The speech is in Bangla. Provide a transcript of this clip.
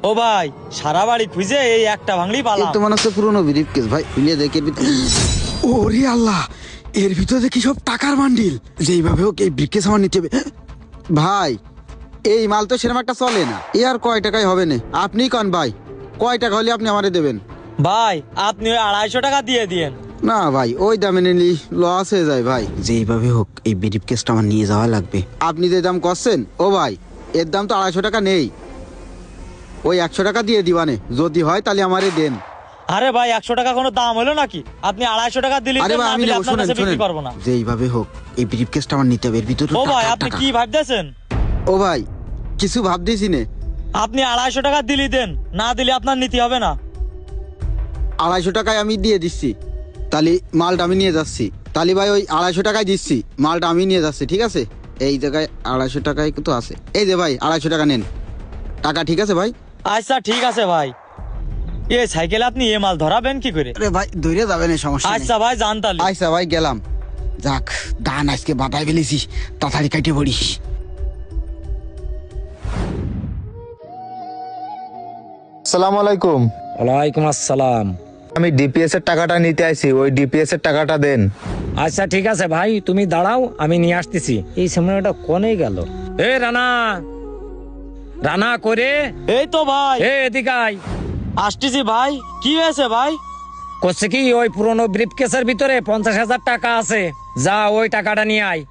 ও ভাই, সারা বাড়ি খুঁজে এই একটা ভাঙলি পালাম। তো মনে হচ্ছে পুরোনো ব্রিফকেস ভাই, খুলে দেখে ওরে আল্লাহ, এর ভিতরে কি সব টাকার বান্ডিল। যেইভাবে হোক এই ব্রিফকেস আমার নিতে হবে। ভাই এই মাল তো সেরকম একটা চলে না, এ আর কয় টাকায় হবে না? আপনি কন ভাই, কয় টাকা হলে আপনি আমারে দেবেন? ভাই আপনি ওই 250 টাকা দিয়ে দিয়েন। না ভাই, ওই দামে নিলি লস হয়ে যায় ভাই। যেইভাবে হোক এই ব্রিফকেসটা আমার নিয়ে যাওয়া লাগবে। আপনি যে দাম করছেন ও ভাই, এর দাম তো 250 টাকা নেই। ওই 100 টাকা দিয়ে দিবানে, যদি হয় তাহলে আমারে দেন। আরে ভাই 100 টাকা কোনো দাম হলো নাকি? আপনি 250 টাকা দিলে আরে দেন, ভাই না আমি দিলে নেবো, আপনার শোনেন কাছে বিক্রি শোনেন, করবো না। যেইভাবে হোক এই ব্রিফকেসটা আমার নিতে হবে। এর ভিতরে ও ভাই টাকা, আপনি টাকা। কি ভাবতেছেন? ও ভাই কিছু ভাবতেছি নে। আপনি 250 টাকা দিলি দেন, না দিলে আপনার নীতি হবে না। 250 টাকায় আমি দিয়ে দিচ্ছি, তাহলে মালটা আমি নিয়ে যাচ্ছি। তাহলে ভাই ওই 250 টাকায় দিচ্ছি, মালটা আমি নিয়ে যাচ্ছি, ঠিক আছে? এই জায়গায় 250 টাকায় তো আছে। এই যে ভাই 250 টাকা নেন টাকা, ঠিক আছে ভাই? আচ্ছা ঠিক আছে ভাই। এই সাইকেলে আপনি এ মাল ধরাবেন কি করে? আরে ভাই ধরে যাবে না, সমস্যা নেই। আচ্ছা ভাই যান তাহলে। আচ্ছা ভাই গেলাম। যাক, ধান আজকে বাতায় ফেলেছি, তাড়াতাড়ি কাটে পড়িস। আসসালামু আলাইকুম। ওয়ালাইকুম আসসালাম। আমি ডিপিএস এর টাকাটা নিতে আইছি, ওই ডিপিএস এর টাকাটা দেন। আচ্ছা ঠিক আছে ভাই, তুমি দাঁড়াও, আমি নিয়ে আসতেছি। এই সময়টা কোনে গেল? এ রানা, রানা করে এই তো ভাই এদিকে আয়। আসতেছি ভাই। কি হয়েছে ভাই? করছে কি, ওই পুরনো ব্রিফকেসের ভিতরে 50,000 টাকা আছে, যা ওই টাকাটা নিয়ে আয়।